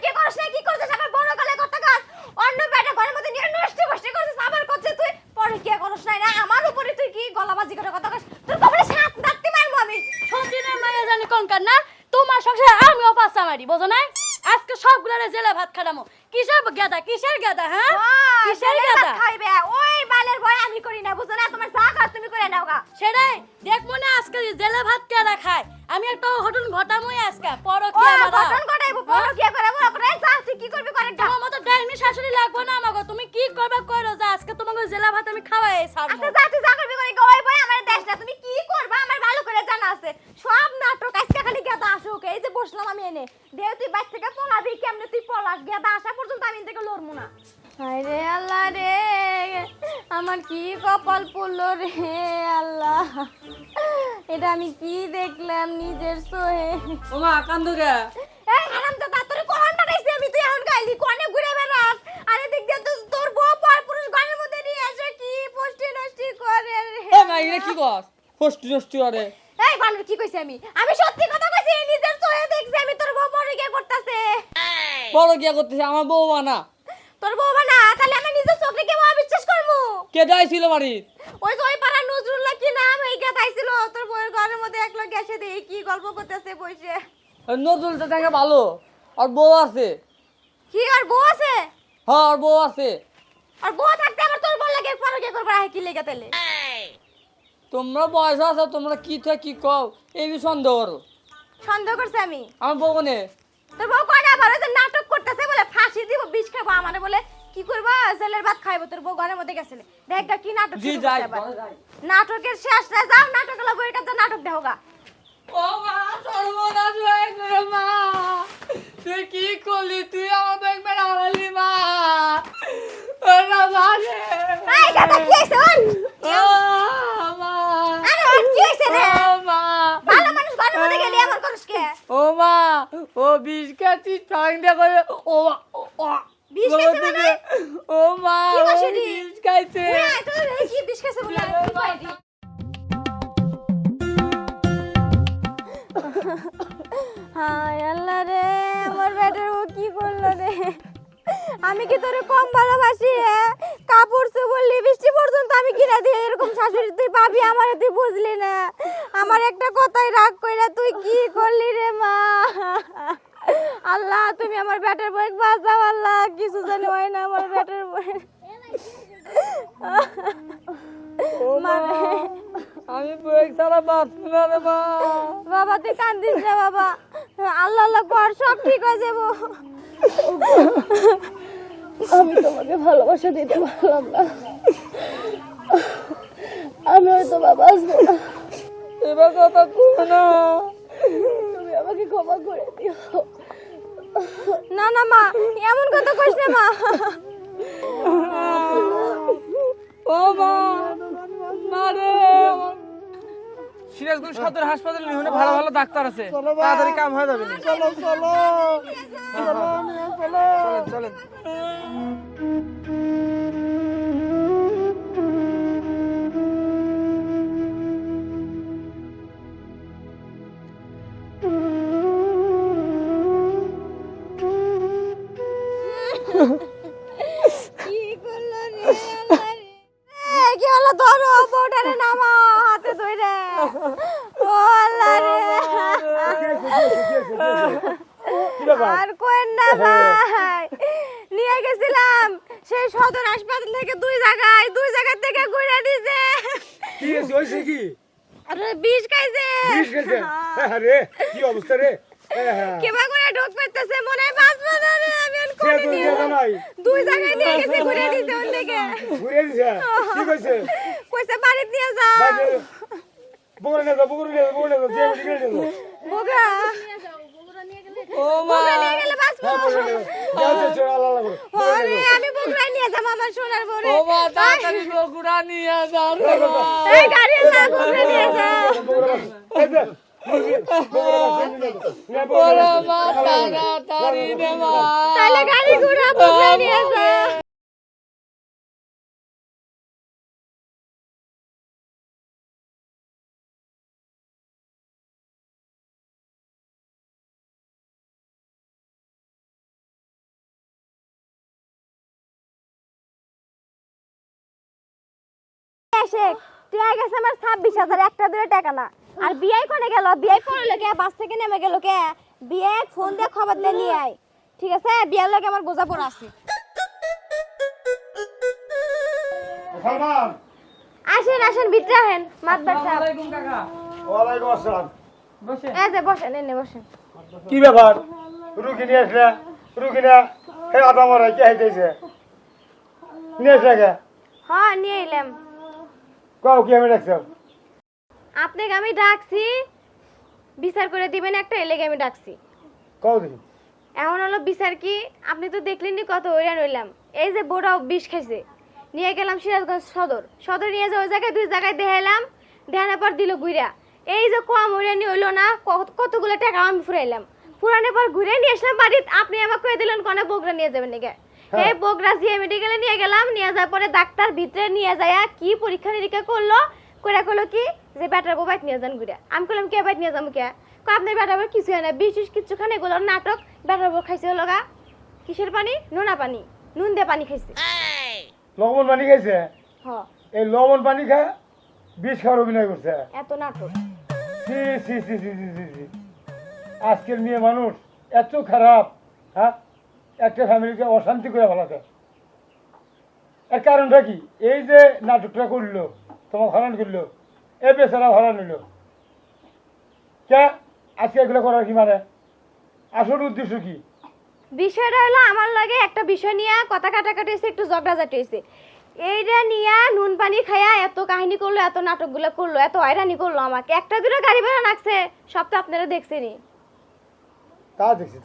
কি করছ না কি করছিস আমার বড় গলায় কথা কাজ অন্য বেটা ঘরের মধ্যে নিয়ে নষ্ট করছিস আবার করছিস তুই পরে কি করছ না আমার উপরে তুই কি গলাবাজি করে কথা কাজ তোর কপালে সাত দাঁততে মারমু আমি সতীনের মায়া জানি কোনকার না তোমার সংসারে আমিও পাঁচা মারি বোঝো নাই আজকে সবগুলারে জেলে ভাত খাটামো কিসের গেদা হ্যাঁ কিসের গেদা খাইবে ওই বালের ভয় আমি করি না বুঝো না তোমার যা কাজ তুমি করে নাও গা সেটাই দেখ মনে আজকে জেলে ভাত কেডা খায় আমি একটা ঘটন ঘটামই আজকে পরো কি ও আমার গঠন করাইবো পরো কি করাবো করে যা তুই কি করবি করে গা তোমার মতো ডাইনি শাশুড়ি লাগবে না আমাকে তুমি কি করবে কইরো যা আজকে তোমাকে জেলা ভাত আমি খাওয়াই ছাড়বো আচ্ছা যা তুই যা করবি করে গা ওই ভয় আমার দেশ না তুমি কি করবা আমার ভালো করে জানা আছে সব নাটক আজকে খালি গেদা আসুক এই যে বসলাম আমি এনে দেও তুই বাইরে থেকে পলাবি কেমনে তুই পলাস গেদা আসা পর্যন্ত আমি থেকে লড়মু না আরে আল্লাহ রে আমার কি কপাল পড়লো রে আল্লাহ এটা আমি কি দেখলাম নিজের চোখে ওমা কান্দুকে এই হারামজাদা তোর কোন পাঠাইছি আমি তুই এখন গাইলি কোনে ঘুরে বেড়াস আরে দেখ দে তোর বউ পর পুরুষ ঘরের মধ্যে নিয়ে এসে কি পোস্টি নষ্টি করে এ মা এগুলা কি কস ফষ্টি নষ্টি করে এই বানর কি কইছি আমি সত্যি কথা কইছি নিজের চোখে দেখছি আমি তোর বউ পরে কি করতেছে বড় গিয়া করতেছে আমার বউ মানা তোর বউ না তাহলে আমি নিজের চোখে কেমন অবিশ্বাস করমু কে যাইছিল বাড়ি ওই যে ওই পাড়া নজরুল্লাহ কি নাম এই গেত আইছিল তোর বউয়ের ঘরের মধ্যে একলা গেছে দিয়ে কি গল্প করতেছে বসে নজরুল তো তাকে ভালো আর বউ আছে কি আর বউ আছে হ্যাঁ আর বউ আছে আর বউ থাকতে আবার তোর বল লাগে পরে কি করবা কি লেগে তাইলে তোমরা বয়স আছে তোমরা কি থেকে কি কও এই সন্দেহ করো সন্দেহ করছে আমি আমার বউ কোনে তোর বউ কয়টা আবার ওই যে নাটক করতেছে বলে ফাঁসি দিব বিষ খাবো আমারে বলে কি করবা জেলের ভাত খাইবো তোর বউ ঘরের মধ্যে গেছিলে দেখ গা কি নাটক জি শুরু যাই করছে আবার। নাটকের শেষ না যাও নাটক হলো বইয়ের কাছে নাটক দেখো গা ও মা সর্বনাশ হয়ে গেল মা তুই কি করলি তুই আমার ব্যাগ মেরে হারালি মা ওরা মানে এই গাদা কি হইছে ও মা আরে ওর কি হইছে রে ও মা ভালো মানুষ ঘরের মধ্যে গেলি এমন করিস কে ও মা ও বিষ খাচ্ছি ঠাং দিয়ে করে ও ও বিষ খাইছে মানে? ও মা কি ও বসে রে? বিষ খাইছে হ্যাঁ তোর এই কি বিষ খাইছে বলে আর কি কইলি হায় আল্লাহ রে আমার বেটার ও কি করলো রে আমি কি তোরে কম ভালোবাসি রে কাপড় চোপড় লিপস্টিক পর্যন্ত আমি কিনা দিই এরকম শাশুড়ি তুই পাবি আমারে তুই বুঝলি না আমার একটা কথাই রাগ কইরা তুই কি করলি রে মা আল্লাহ তুমি আমার বেটার বই বাঁচাও আল্লাহ কিছু জানি হয় না আমার বেটার বই মা আমি বই সারা বাঁচবো না রে মা বাবা তুই কান্দিস না বাবা আল্লাহ আল্লাহ কর সব ঠিক হয়ে যাবো আমি তোমাকে ভালোবাসা দিতে পারলাম না আমি হয়তো বাবা আসবো না এবার কথা কো না তুমি আমাকে ক্ষমা করে দিও না না মা এমন কথা কইস না মা ও মা মারে সিরাজগঞ্জ সদর হাসপাতালে নিয়ে ভালো ভালো ডাক্তার আছে তাড়াতাড়ি কাম হয়ে যাবে চলো চলো চলেন চলেন কি করলো রে আল্লাহ রে কি হলো ধরো বউটারে নামা হাতে ধরে ও আল্লাহ রে আর কোন না ভাই নিয়ে গেছিলাম সেই সদর হাসপাতাল থেকে দুই জায়গা থেকে ঘুরে দিছে কি হইছে কি আরে বিষ খাইছে বিষ খেয়েছে আরে কি অবস্থা রে কেবা করে ঢোক পেতেছে মনে হয় বাঁচবো না রে আমি আর সে কোনে তো নিয়ে জানা নাই দুই জায়গায় নিয়ে গেছে ঘুরে দিছে ওন থেকে ঘুরে দিছে কি কইছে কইছে বাড়ি নিয়ে যাও বাইরে বগুড়া নিয়ে যাও যে মেডিকেল নিয়ে যাও বোগা ও মা বোগা নিয়ে গেলে বাঁচবো বগুড়া নিয়ে যাও যাও চল আল্লাহ লাগো আরে আমি বোগা নিয়ে যাব আমার সোনার বউরে ও মা তাড়াতাড়ি বগুড়া নিয়ে যাও রে মা এই গাড়ি না বোগা নিয়ে যাও বগুড়া এই যে ওরে মা তাড়াতাড়ি রে মা তাহলে গাড়ি ঘোড়া বোগা নিয়ে যাও শেখ টিয়া গেছে আমার 26,000 একটা দুটো টাকা না আর বিয়াই কোনে গেল বিয়াই পড়ে লাগে বাস থেকে নেমে গেল কে বিয়ে ফোন দিয়ে খবর দিয়ে নিয়ে আয় ঠিক আছে বিয়ার লাগে আমার বোঝা পড়া আছে সালমান আসেন আসেন ভিতরে আসেন মাতবার সাহেব আলাইকুম কাকা ওয়ালাইকুম আসসালাম বসে এই যে বসেন এনে বসেন কি ব্যাপার রুগী নিয়ে আসলে রুগী না হে আদা মরা কি হইতেছে নিয়ে আসলে কে হ্যাঁ নিয়ে এলাম কাউ কি আমি রাখছো আপনাকে আমি ডাকছি বিচার করে দিবেন একটা এলাকা আমি ডাকছি কাউ দেখি এখন হলো বিচার কি আপনি তো দেখলেনই কত হইরান হইলাম এই যে বড় বিষ খাইছে নিয়ে গেলাম সিরাজগঞ্জ সদর নিয়ে যে ওই জায়গায় দুই জায়গায় দেখাইলাম দেখানোর পর দিল ঘুরা এই যে কম হইরানি হইলো না কতগুলো টাকা আমি ফুরাইলাম ফুরানোর পর ঘুরে নিয়ে আসলাম বাড়িতে আপনি আমাকে কয়ে দিলেন কোনে বগরা নিয়ে যাবেন নাকি এই বগরা জিএ মেডিকেলে নিয়ে গেলাম নিয়ে যাওয়ার পরে ডাক্তার ভিতরে নিয়ে যায় কি পরীক্ষা নিরীক্ষা করলো কইলো কি যে ব্যাটার বউ বাইক নিয়ে যান ঘুরে আমি বললাম কে বাইক নিয়ে যাবো কে আপনার ব্যাটার বউ কিছু হয় না বিশ কিছু খানে এগুলো নাটক ব্যাটার বউ খাইছে হলো গা কিসের পানি নোনা পানি নুন দিয়ে পানি খাইছে লবণ পানি খাইছে হ এই লবণ পানি খা বিষ খাওয়ার অভিনয় করছে এত নাটক সি সি সি সি সি সি সি আজকের মেয়ে মানুষ এত খারাপ হ্যাঁ একটা ফ্যামিলিকে অশান্তি করে ফেলাতে এর কারণটা কি এই যে নাটকটা করলো তোমার হরণ করলো এ বেচারা হরণ হইলো কে আজকে এগুলো করার কি মানে আসল উদ্দেশ্য কি বিষয়টা হলো আমার লাগে একটা বিষয় নিয়ে কথা কাটাকাটি হয়েছে একটু ঝগড়াঝাটি হয়েছে এইটা নিয়ে নুন পানি খায়া এত কাহিনী করলো এত নাটকগুলো করলো এত হয়রানি করলো আমাকে একটা দুটো গাড়ি ভাড়া লাগছে সব তো আপনারা দেখছেনই তা দেখছি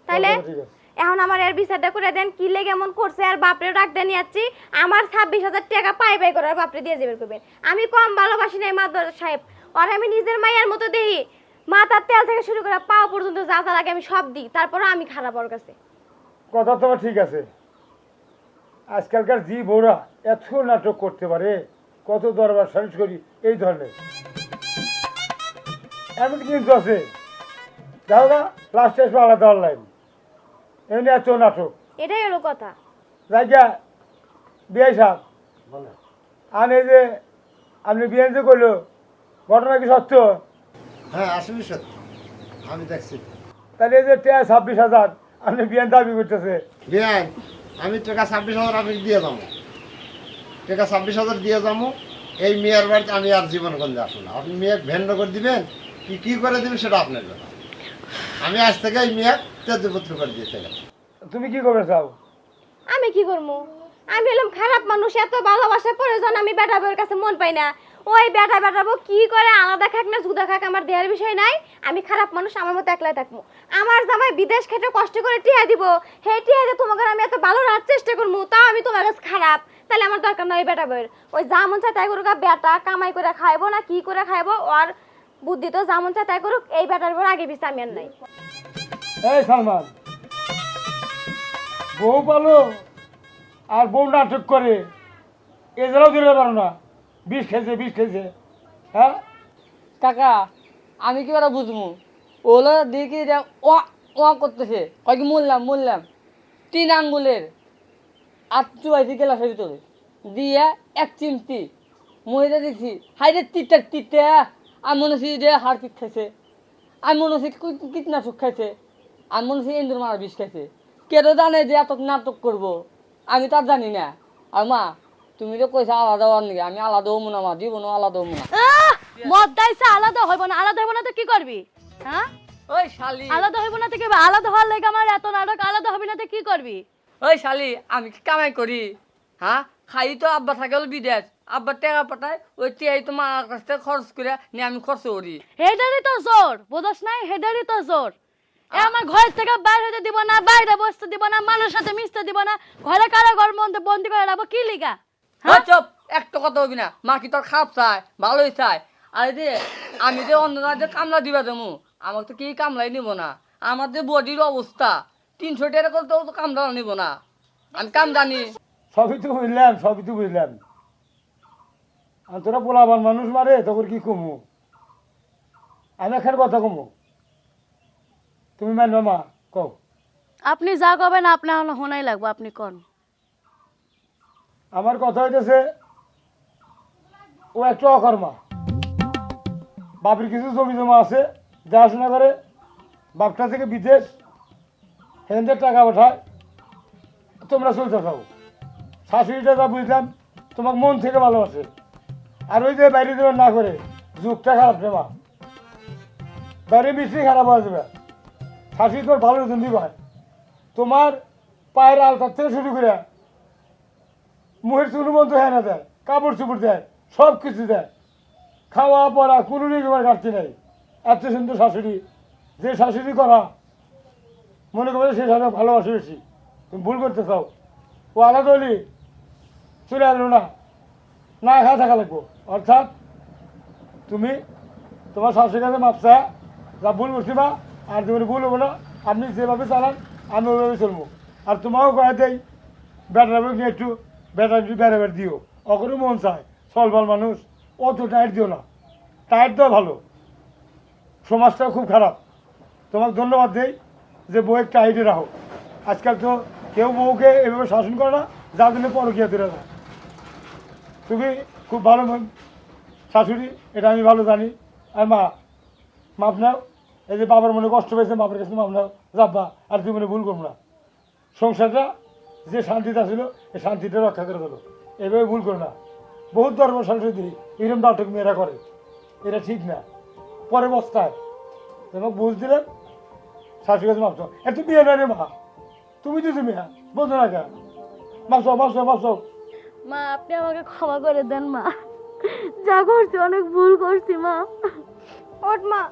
তাইলে ঠিক আছে এখন আমার এর বিচারটা করে দেন কি লেগে এমন করছে আর বাপরে ডাক দেন যাচ্ছি আমার 26,000 টাকা পাই করার বাপরে দিয়ে যাবেন করবেন আমি কম ভালোবাসি নাই মাদর সাহেব আর আমি নিজের মায়ের মতো দেখি মাথার তেল থেকে শুরু করে পাও পর্যন্ত যা যা লাগে আমি সব দিই তারপরে আমি খারাপ ওর কাছে কথা তোমার ঠিক আছে আজকালকার জি বউরা এত নাটক করতে পারে কত দরবার সালিশ করি এই ধরনের এমন কিন্তু আছে যাও না লাস্টে এসে আলাদা অনলাইন এমনি এত নাটক এটাই হলো কথা জায়গা বিয়ে সাহেব আর এই যে আপনি বিয়ে যে করলো ঘটনা কি সত্য হ্যাঁ আসলে সত্য আমি দেখছি তাহলে এই যে 26,000 আপনি বিয়ে দাবি করতেছে বিয়ান আমি টাকা 26,000 আমি দিয়ে যাবো টাকা 26,000 দিয়ে যাবো এই মেয়ের বাড়িতে আমি আর জীবন গঞ্জে আসবো না আপনি মেয়ে ভেন্ড করে দিবেন কি করে দিবেন সেটা আপনার ব্যাপার আমি আজ থেকে এই মেয়ে তেজপত্র করে দিয়েছে তুমি কি করবে চাও আমি কি করবো আমি হলাম খারাপ মানুষ এত ভালোবাসার প্রয়োজন আমি বেটা বউয়ের কাছে মন পাই না ওই বেটা বউ কি করে আলাদা খাক না জুদা খাক আমার দেহের বিষয় নাই আমি খারাপ মানুষ আমার মতো একলাই থাকবো আমার জামাই বিদেশ খেটে কষ্ট করে টিয়া দিব হে টিয়া দিয়ে তোমাকে আমি এত ভালো রাখার চেষ্টা করবো তাও আমি তোমার কাছে খারাপ তাহলে আমার দরকার নাই ওই বেটা বউয়ের ওই যা মন চায় তাই করুক বেটা কামাই করে খাইবো না কি করে খাইবো আর বুদ্ধি তো যা মন চায় তাই করুক এই বেটার বউর আগে পিছিয়ে আমি আর নাই এই সালমান বউ পালো আর বউ নাটক করে এছাড়াও দিতে পারো না বিষ খেয়েছে হ্যাঁ কাকা আমি কি ওরা বুঝবো ওগুলো দেখি ও করতেছে কয় কি মরলাম 3 আঙ্গুলের আটটু আইসি গেলাসের ভিতরে দিয়ে 1 চিমটি মহিলা দেখছি হাইরে তিতে আমি মনে হচ্ছি যে হাড় পিট খাইছে আমি মনে হচ্ছি কীটনাশক খাইছে আমি মনে হচ্ছি ইন্দুর মারা বিষ খাইছে কেন জানে যে এত নাটক করবো আমি তার জানি না আর মা তুমি তো কইছা আলাদা হওয়ার নাকি আমি আলাদা হবো না মা জীবনও আলাদা হবো না মদ দাইছে আলাদা হইব না আলাদা হইব না তো কি করবি হ্যাঁ ওই শালি আলাদা হইব না তো কি আলাদা হওয়ার লাগে আমার এত নাটক আলাদা হবি না তো কি করবি ওই শালি আমি কি কামাই করি হ্যাঁ খাই তো আব্বা থাকে হলো বিদেশ আব্বা টাকা পাঠায় ওই টিয়াই তো মার কাছ থেকে খরচ করে নিয়ে আমি খরচ করি হেডারই তো জোর বুঝছ নাই হেডারই তো জোর এ আমার ঘর থেকে বাইরে হতে দিব না বাইরে বসতে দিব না মানুষের সাথে মিশতে দিব না ঘরে কারো ঘর মধ্যে বন্দি করে রাখবো কি লিগা হ্যাঁ চুপ একটা কথা হবি না মা কি তোর খারাপ চায় ভালোই চায় আরে যে আমি যে অন্য রাজ্যে কামলা দিবা দেবো আমাকে তো কি কামলাই নিব না আমার যে বডির অবস্থা 300 টাকা করে তো কামলা নিব না আমি কাম জানি সবই তো বুঝলাম আর তোরা পোলাবার মানুষ মারে তখন কি কমু আমি এখানে কথা কমু তুমি মানবে মা কও আপনি যা করবেন আপনার হোনাই লাগবে আপনি কোন আমার কথা হইতেছে ও একটা অকর্মা, বাপের কিছু জমি জমা আছে, দেখাশোনা করে, বাপটা থেকে বিদেশ হেনদের টাকা ওঠায়, তোমরা চলতে থাকো। শাশুড়িটা যা বুঝলাম তোমাকে মন থেকে ভালোবাসে, আর ওই যে বাইরে দেবেন না করে যুগটা খারাপ রে মা, বাইরে মিস্ত্রি খারাপ হয়ে যাবে। শাশুড়ি তোর ভালো জন্য হয়, তোমার পায়ের আলতার থেকে শুরু করে মুখের চুল বন্ধ হয় না দেয়, কাপড় চুপড় দেয়, সব কিছু দেয়, খাওয়া পড়া কোনো রকমের ঘাটতি নেই। এত সুন্দর শাশুড়ি, যে শাশুড়ি করা মনে করবে সে শাশুড়ি ভালোবাসে বেশি। তুমি ভুল করতে চাও, ও আলাদা হলি চলে আসলো না, না খাওয়া থাকা লাগবো। অর্থাৎ তুমি তোমার শাশুড়ির কাছে মাপসা যা ভুল করছি বা আর তুমি ভুল হবো না, আপনি যেভাবে চালান আমি ওইভাবে চলবো। আর তোমাকেও কয়ে দেই ব্যাটার নিয়ে একটু ব্যাটার বেড়ে বেড়ে দিও, অকরও মন চায় সলবল মানুষ, অত টাইট দিও না, টাইট দেওয়া ভালো, সমাজটাও খুব খারাপ। তোমাকে ধন্যবাদ দেই যে বউ একটা টাইটে রাখো। আজকাল তো কেউ বউকে এভাবে শাসন করে না, যার জন্য পরকীয়া দূরে না। তুমি খুব ভালো শাশুড়ি, এটা আমি ভালো জানি। আর মা, মাপ নাও, এই যে বাবার মনে কষ্ট পেয়েছে, বাবার কাছে মাপ নাও, যাব্বা, আর তুই মনে ভুল করবো না। সংসারটা যে শান্তিটা ছিল এই শান্তিটা রক্ষা করে দেবো, এভাবে ভুল করো না। বহুত ধর্ম সংস্কৃতি এরকম নাটক মেয়েরা করে, এটা ঠিক না। পরে বস্তায় তোমাকে বুঝ দিলেন শাশুড়ি কাছে মাপছ, এত বিয়ে না রে মা, তুমি তো তুমি বোঝো না কেন, মাপছ মাপছ মাপছ। মা আপনি আমাকে ক্ষমা করে দেন মা, যা করছি অনেক ভুল করছি মা। ওঠ মা,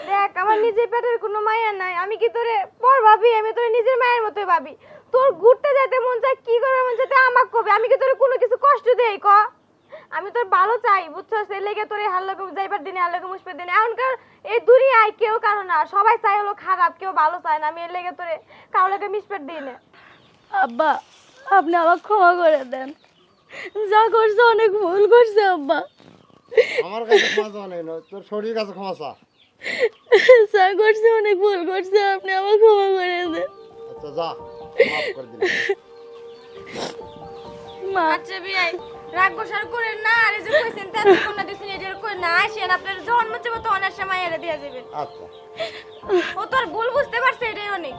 দেখ আমার নিজের পেটের কোনো মায়া নাই, আমি কি তোরে পর ভাবি, আমি তোরে নিজের মায়ের মতোই ভাবি। তোর ঘুরতে যেতে মন চায়, কি করবে মন চায় আমাকে কবে, আমি কি তোরে কোনো কিছু কষ্ট দেই ক? আমি তোর ভালো চাই, বুঝছস? এই লেগে তোর হাল লাগে যাইবার দিনে হাল লাগে মুসপের দিনে। এখনকার এই দুনিয়ায় কেউ কারো না, সবাই চাই হলো খারাপ, কেউ ভালো চায় না। আমি এর লেগে তোরে কারো লাগে মিসপের দিনে। আব্বা আপনি আমাকে ক্ষমা করে দেন, যা করছে অনেক ভুল করছে আব্বা। আমার কাছে ক্ষমা চাওয়া নেই, তোর শরীরের কাছে ক্ষমা চা। যা করছে অনেক ভুল করছে, আপনি আমাকে ক্ষমা করে দেন। আচ্ছা যা, মাফ করে দিলাম। মা আচ্ছা বিয়াই রাগ গোসার করেন না, আর এই যে কইছেন তেল কোনা দিছেন এটার কই না, আসেন আপনার জন্ম চাইবো তো অনেক সময় এর দিয়া যাবে। আচ্ছা ও তোর ভুল বুঝতে পারছে, এটাই অনেক।